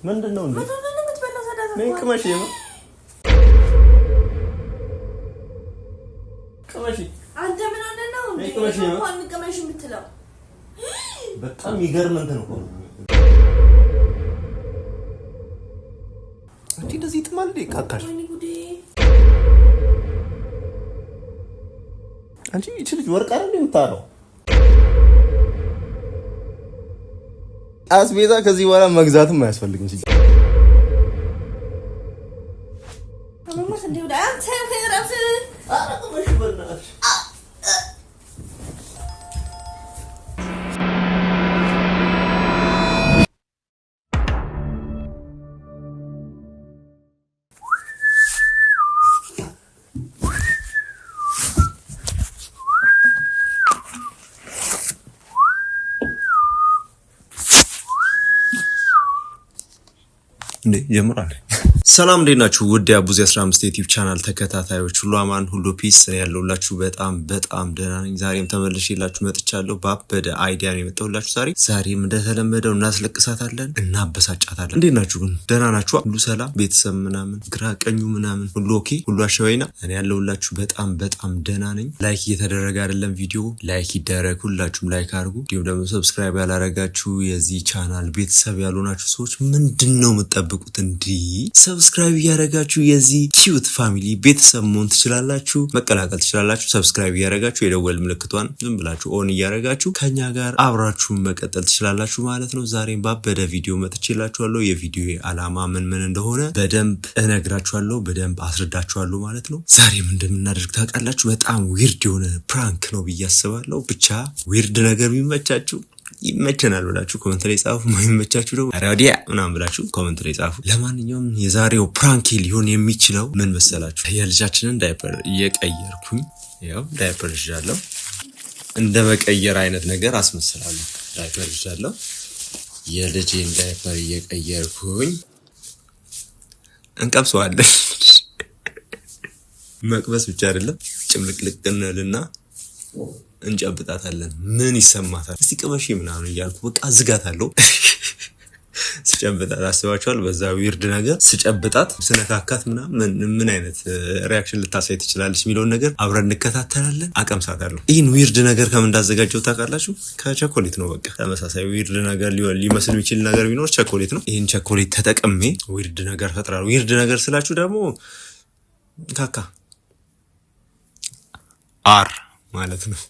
ምንድነው እንዴ? ነይ ቅመሽ ነው ቅመሽ። አንተ ምን ሆነ ነው እንዴ? እንኳን ቅመሽ የምትለው በጣም ይገርም እንትን ነው እንዴ። እንደዚህ ጥማል እንዴ ካካሽ? አንቺ እቺ ልጅ ወርቅ አይደል የምታረው? አስቤዛ ከዚህ በኋላ መግዛትም አያስፈልግም ሲል አመማስ እንዴ ወደ አንተ ተራፍ አረቀመሽ በእናትሽ እንዴ ጀምራል። ሰላም እንዴት ናችሁ? ውድ አቡዚ 15 ዩቲዩብ ቻናል ተከታታዮች ሁሉ አማን ሁሉ ፒስ ያለውላችሁ በጣም ደህና ነኝ። ዛሬም ተመልሼላችሁ መጥቻለሁ። ባበደ አይዲያ ነው የመጣሁላችሁ ዛሬም እንደተለመደው እናስለቅሳታለን፣ እናበሳጫታለን። እንዴት ናችሁ ግን? ደህና ናችሁ? ሁሉ ሰላም? ቤተሰብ ምናምን ግራ ቀኙ ምናምን ሁሉ ኦኬ? ሁሉ አሸዋይና? እኔ ያለውላችሁ በጣም ደህና ነኝ። ላይክ እየተደረገ አይደለም ቪዲዮ፣ ላይክ ይደረግ። ሁላችሁም ላይክ አድርጉ። እንዲሁም ደግሞ ሰብስክራይብ ያላረጋችሁ የዚህ ቻናል ቤተሰብ ያልሆናችሁ ሰዎች ምንድነው የምትጠብቁት? እንዲህ ሰብስክራይብ ያደረጋችሁ የዚህ ኪዩት ፋሚሊ ቤተሰብ መሆን ትችላላችሁ፣ መቀላቀል ትችላላችሁ። ሰብስክራይብ ያደረጋችሁ የደወል ምልክቷን ዝም ብላችሁ ኦን ያደረጋችሁ ከኛ ጋር አብራችሁን መቀጠል ትችላላችሁ ማለት ነው። ዛሬም ባበደ ቪዲዮ መጥቼላችኋለሁ። የቪዲዮ ዓላማ ምን እንደሆነ በደንብ እነግራችኋለሁ፣ በደንብ አስረዳችኋለሁ ማለት ነው። ዛሬም እንደምናደርግ ታውቃላችሁ። በጣም ዊርድ የሆነ ፕራንክ ነው ብዬ አስባለሁ። ብቻ ዊርድ ነገር ቢመቻችሁ ይመቸናል ብላችሁ ኮሜንት ላይ ጻፉ። ማይመቻችሁ ደግሞ አራዲያ ምናምን ብላችሁ ኮሜንት ላይ ጻፉ። ለማንኛውም የዛሬው ፕራንክ ሊሆን የሚችለው ምን መሰላችሁ? የልጃችንን ዳይፐር እየቀየርኩኝ፣ ያው ዳይፐር ይዣለሁ፣ እንደ መቀየር አይነት ነገር አስመስላለሁ። ዳይፐር ይዣለሁ፣ የልጄን ዳይፐር እየቀየርኩኝ እንቀብሰዋለን። መቅበስ ብቻ አይደለም፣ ጭምልቅልቅ እንልና እንጨብጣታለን። ምን ይሰማታል? እስቲ ቅመሽ ምናምን እያልኩ በቃ ዝጋታለሁ። ስጨብጣት አስባችኋል? በዛ ዊርድ ነገር ስጨብጣት ስነካካት ምናምን ምን አይነት ሪያክሽን ልታሳይ ትችላለች የሚለውን ነገር አብረን እንከታተላለን። አቀምሳታለሁ። ይህን ዊርድ ነገር ከምን እንዳዘጋጀው ታውቃላችሁ? ከቸኮሌት ነው። በቃ ተመሳሳይ ዊርድ ነገር ሊመስል የሚችል ነገር ቢኖር ቸኮሌት ነው። ይህን ቸኮሌት ተጠቅሜ ዊርድ ነገር ፈጥራለሁ። ዊርድ ነገር ስላችሁ ደግሞ ካካ አር ማለት ነው።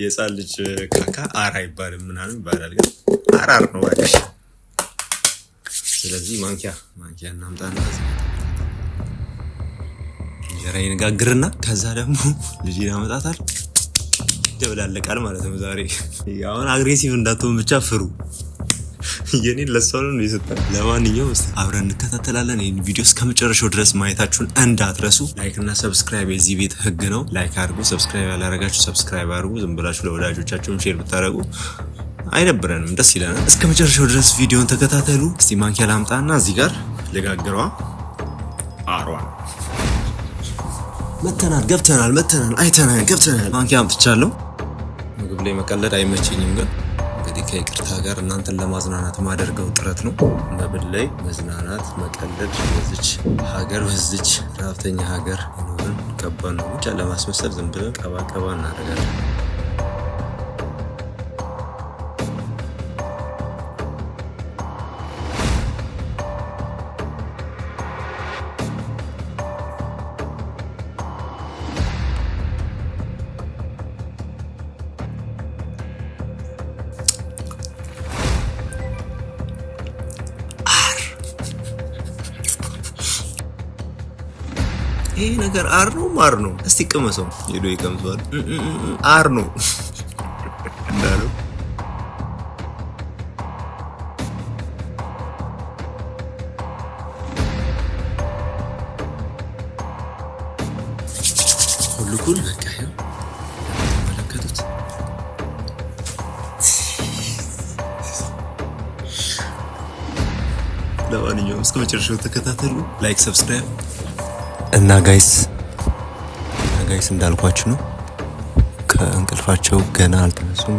የጻን ልጅ ካካ አር አይባልም ምናምን ይባላል፣ ግን አር ነው ባክሽ። ስለዚህ ማንኪያ እናምጣና እንጀራ ይነጋግርና ከዛ ደግሞ ልጅ ያመጣታል፣ ይደብላለቃል ማለት ነው። ዛሬ ያውን አግሬሲቭ እንዳትሆን ብቻ ፍሩ። የኔን ለሰው ነው ይሰጣል። ለማንኛውም እስቲ አብረን እንከታተላለን። ይሄን ቪዲዮ እስከመጨረሻው ድረስ ማየታችሁን እንዳትረሱ። ላይክ እና ሰብስክራይብ የዚህ ቤት ህግ ነው። ላይክ አድርጉ፣ ሰብስክራይብ ያላረጋችሁ ሰብስክራይብ አድርጉ። ዝም ብላችሁ ለወዳጆቻችሁም ሼር ብታረጉ አይደብረንም፣ ደስ ይለናል። እስከመጨረሻው ድረስ ቪዲዮን ተከታተሉ። እስቲ ማንኪያ ላምጣና እዚህ ጋር ልጋግረዋ። አሯ ገብተናል፣ አይተናል፣ ገብተናል። ማንኪያ አምጥቻለሁ። ምግብ ላይ መቀለድ አይመቸኝም ግን ከይቅርታ ጋር እናንተን ለማዝናናት ማደርገው ጥረት ነው። መብል ላይ መዝናናት መቀለድ በዚች ሀገር በዚች ራፍተኛ ሀገር ይኖርን ከባድ ነው። ብቻ ለማስመሰል ዝም ብለን ቀባ እናደርጋለን። ይሄ ነገር አር ነው ማር ነው? እስቲ ቅመሰው። ሄዶ ይቀምሰዋል። አር ነው እንዳለው ሁሉ ኩል በቃ ይሄው ተመለከቱት። ለማንኛውም እስከ መጨረሻው ተከታተሉ። ላይክ ሰብስክራይብ እና ጋይስ እንዳልኳችሁ ነው። ከእንቅልፋቸው ገና አልተነሱም።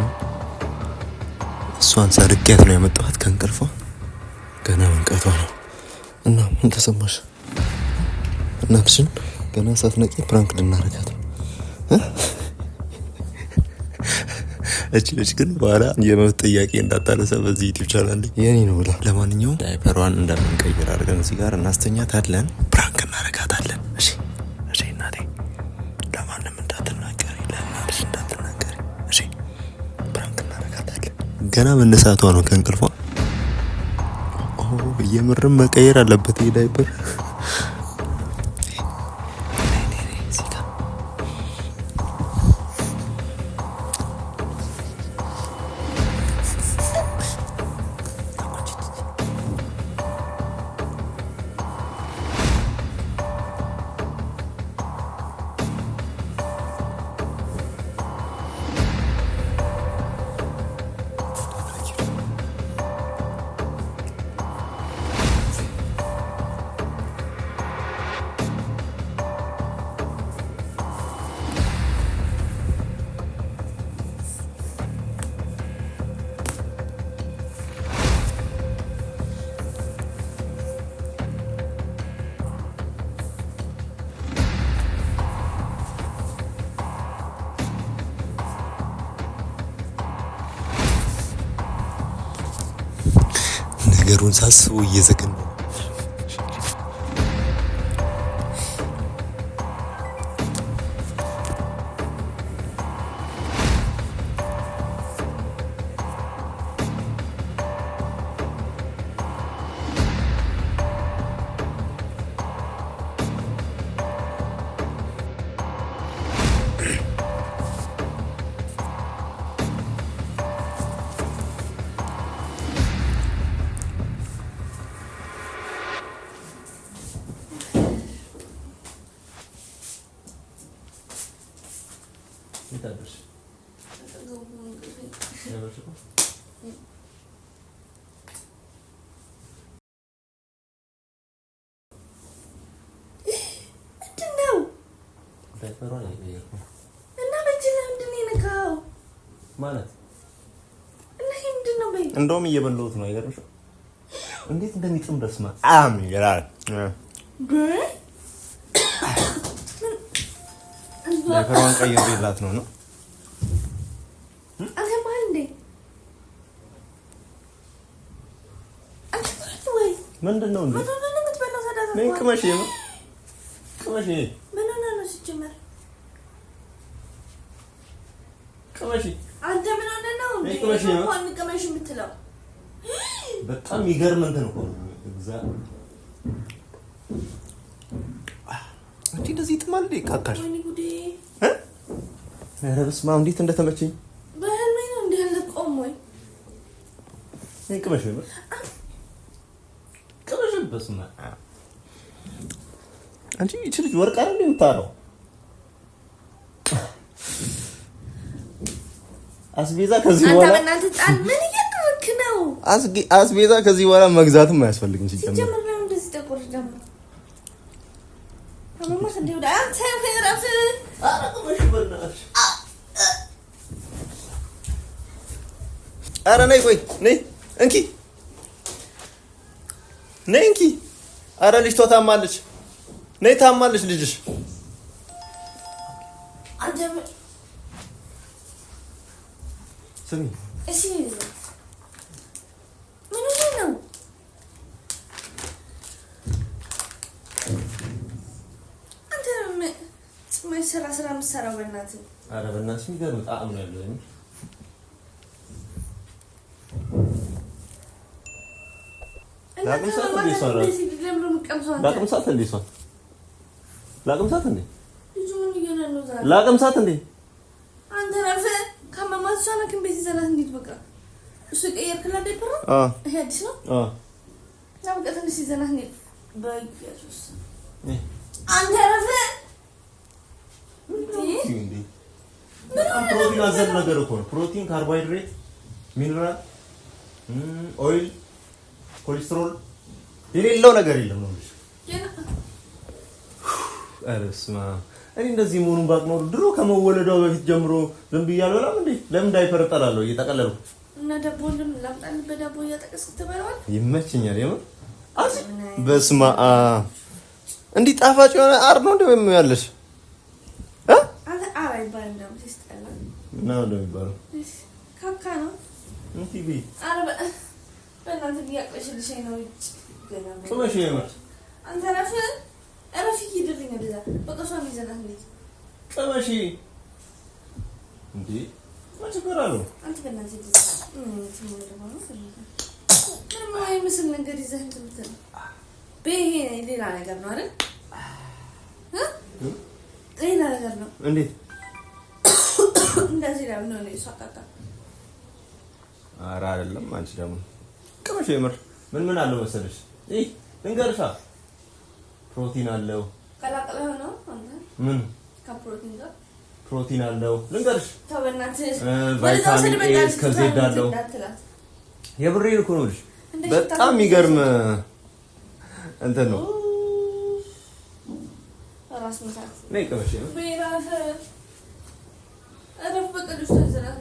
እሷን ሰርቄያት ነው ያመጣኋት ከእንቅልፏ። ገና መንቀቷ ነው እና ምን ተሰማሽ? እናትሽን ገና ሳትነቂ ፕራንክ ልናረጋት ነው። እቺ ልጅ ግን በኋላ የመብት ጥያቄ እንዳታነሳ በዚህ ዩቲዩብ ቻናል የኔ ነው ብላ። ለማንኛውም ዳይፐሯን እንደምንቀይር አድርገን እዚህ ጋር እናስተኛታለን፣ ፕራንክ እናረጋታለን። እሺ እሺ እናቴ፣ ለማንም እንዳትናገሪ፣ ለእናትሽ እንዳትናገሪ። እሺ ፕራንክ እናረጋታለን። ገና መነሳቷ ነው ከእንቅልፏ። የምርም መቀየር አለበት ይሄ ዳይፐር። ነገሩን ሳስበው እየዘገን ይታደርሽ ማለት እንደውም እየበላሁት ነው። አይገርምሽም? እንዴት እንደሚጥም በስማ ይላል። ዳይፐሯን ቀይሬላት ነው ነው ምንድን ነው እንዴ? ምን ቅመሽ ነው? ቅመሽ ምን ነው ሲጀመር? ቅመሽ አንተ ምን ሆነ ነው እንዴ? ቅመሽ የምትለው በጣም ይገርም እንትን እኮ ነው። አንቺ እንደዚህ ይጥማል እንዴ? ካካሽ ወይኔ ጉዴ! ኧረ በስመ አብ እንዴት እንደተመቸኝ በህልሜ ነው እንዴ? ያለቆም ወይ ቅመሽ ነው ቅመሽ በስመ አብ አንቺ እቺ ልጅ ወርቅ አይደል የምታረው? አስቤዛ ከዚህ በኋላ አንተ ጣል ምን እያደረክ ነው? አስቤዛ ከዚህ በኋላ መግዛትም አያስፈልግም ሲጀመር ነው እንደዚህ ተቆርጥ ደግሞ አማማስ እንዴ ወደ አንተ ፈራፍ አረቁሽ በእናትሽ ኧረ ነይ ቆይ ነይ እንኪ ነይ እንኪ ኧረ ልጅቷ ታማለች ነይ ታማለች ልጅሽ አንተ ስሚ እሺ ምን ነው አንተ ስራ የምትሰራው በእናትህ? ኧረ በእናትሽ የሚገርም ጣዕም ነው ያለው። ላቅምሳት እንዴ አንተ ረፈ ከመማት ሷና ከቤት ይዘናት እንዴት በቃ እሱ ቀየርክላት ዳይፐር ይሄ አዲስ ነው ታውቃለህ እንዴ ሲዘናት እንዴ በኢየሱስ አንተ ረፈ እንዴ ፕሮቲን አዘል ነገር እኮ ነው። ፕሮቲን፣ ካርቦሃይድሬት፣ ሚነራል፣ ኦይል፣ ኮሌስትሮል የሌለው ነገር የለም ነው ልጅ አረስማ እኔ እንደዚህ መሆኑን ባቅ ኖር ድሮ ከመወለዷ በፊት ጀምሮ ዝም ብያለሁ። ለምን ለምን ዳይፐር እጠላለሁ እየተቀለልኩ እና ዳቦንም ላምጣን በዳቦ እያጠቀስክ ትበላዋል። ይመችኛል የምር በስማ እንዲህ ጣፋጭ የሆነ አር ነው እንደም ያለሽ አንተ አራ ይባል እንደም ሲስተላ ነው እንደሚባለው ካካ ነው እንቲቢ አረ በእናትህ ቢያቅለሽልሽ ነው እጭ ገና ጾመሽ የምር አንተ ረፍ ይድልኝ እንደዛ በቃ ሷም ይዘናት ልጅ ጾመሽ እንዴ ማጭበራሉ አንተ በእናትህ ምንም አይመስል ነገር ይዘህ እንትን በይሄ ሌላ ነገር ነው አይደል? ሌላ ነገር ነው። እንዴት እንደዚህ ነው ነው ይሳካካ? ኧረ አይደለም። አንቺ ደግሞ ቅመሽ የምር ምን አለው መሰለሽ? ልንገርሻ ፕሮቲን አለው። ቀላቀለው ነው አንተ ምን ከፕሮቲን ጋር ፕሮቲን አለው ልንገርሽ። ተበናትህ ቫይታሚን ኤ ከዜድ አለው። የብሬን እኮ ነው ልጅ በጣም የሚገርም እንትን ነው። ራስ ምታት ነይ ቅመሽ ነው በራስ አረፍ በቀደስ ተዘራት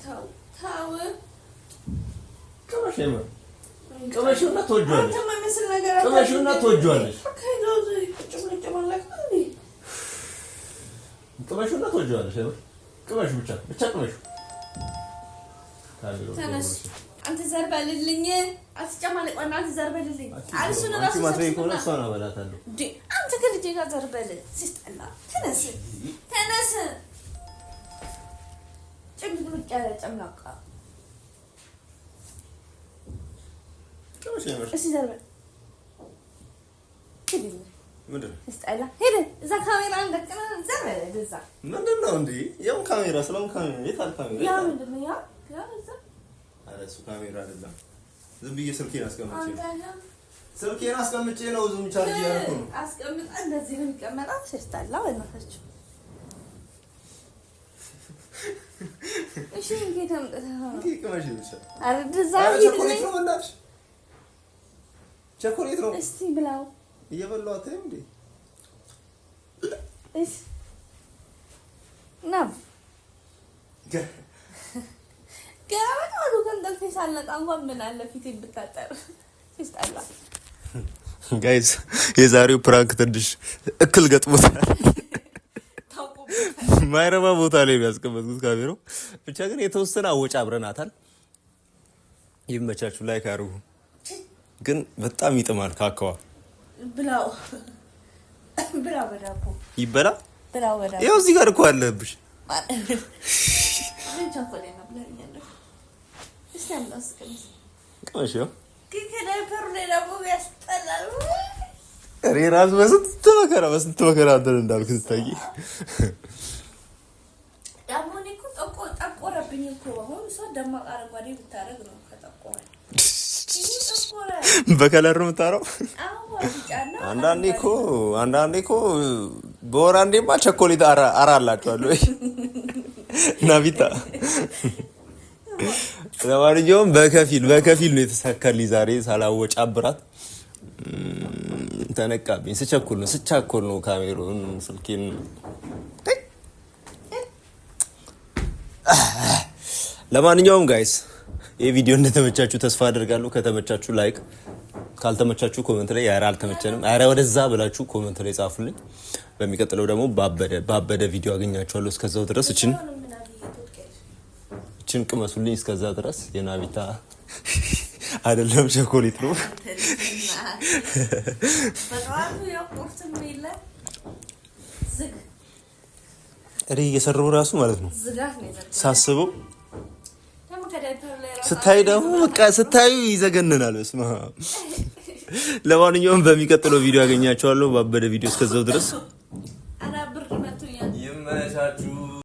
ታው ቅመሽ ነው ቅመሽውና ትወጂዋለሽ። አንተ ማይመስል ነገር አለ። ቅመሽውና ትወጂዋለሽ። ቅመሽውና ትወጂዋለሽ። ቅመሽ ብቻ ቅመሽ ተነስ አንተ ዘርበልልኝ አትጨማለቅ። አንተ ዘርበልልኝ አልሱን ራሱ ማትሬ ኮና ሷና በላታለሁ ዲ አንተ ከልጄ ጋር ዘርበል ሲስጠላ ተነስ ጭምብልቅ ያለ ጨምላቃ እሺ ዘርበል ሄድ ምንድን ሲስጠላ ሄድ እዛ ካሜራ እንደቀና ዘርበል እዛ ምንድን ነው እንዴ? ያው ካሜራ ስለምን ካሜራ የታል ካሜራ ያ ምንድን ነው ያ እዛ እሱ ካሜራ አይደለም። ዝም ብዬ ስልኬን አስቀምጬ ነው ዝም ቻርጅ ያደረኩ ነው። አስቀምጣ እንደዚህ ነው የሚቀመጣው። ሲስጠላ በእናታችሁ እሺ እንዴት አምጥተህ እንዴ ቅመሽ ይችላል። አረ ደዛ ቸኮሌት ነው እናትሽ ቸኮሌት ነው። እስቲ ብላው እየበላው አትይም እንዴ? እሺ ናም ገራባው ከእንቅልፌ ሳልነቃ እንኳን ምን አለ ፊቴ ብታጠር ሲስጠላ። ጋይስ የዛሬው ፕራንክ ትንሽ እክል ገጥሞታል። ማይረባ ቦታ ላይ ያስቀመጥኩት ካሜራው ብቻ ግን የተወሰነ አወጫ አብረናታል። ይመቻችሁ፣ ላይክ አድርጉ። ግን በጣም ይጥማል። ካካዋ ብላው በዳቦ ይበላ ብላው በዳቦ ያው እዚህ ጋር እኮ አለብሽ። ምን ቸኮሌት ነው ብለኛለህ? እስቲ አምጣስቀምስ ቆንጆ ከዳይፐሩ ላይ ደግሞ ያስጠላል። እኔ ራስ በስንት መከራ እንትን እንዳልኩ ስታይ ያሞኔ እኮ ጠቆረብኝ እኮ አሁን ሰው ደማቅ አረንጓዴ ብታረግ ነው ከጠቆረ በከለር ነው የምታረው። አንዳንዴ እኮ በወር አንዴማ ቸኮሌት አራላችኋለሁ ወይ ናቢታ። ለማንኛውም በከፊል ነው የተሳካልኝ ዛሬ ሳላወጫብራት። ተነቃብኝ። ስቻኮል ነው ካሜራውን ስልኬን። ለማንኛውም ጋይስ ይህ ቪዲዮ እንደተመቻችሁ ተስፋ አደርጋለሁ። ከተመቻችሁ ላይክ፣ ካልተመቻችሁ ኮሜንት ላይ ኧረ አልተመቸንም ኧረ ወደዛ ብላችሁ ኮሜንት ላይ ጻፉልኝ። በሚቀጥለው ደግሞ ባበደ ቪዲዮ አገኛችኋለሁ። እስከዛው ድረስ እችን ቅመሱልኝ። እስከዛ ድረስ የናቢታ አይደለም ቸኮሌት ነው። እኔ እየሰራሁ ራሱ ማለት ነው ሳስበው ስታይ ደግሞ በቃ ስታዩ ይዘገነናል። በስመ አብ። ለማንኛውም በሚቀጥለው ቪዲዮ አገኛችኋለሁ ባበደ ቪዲዮ። እስከዛው ድረስ ይመቻችሁ።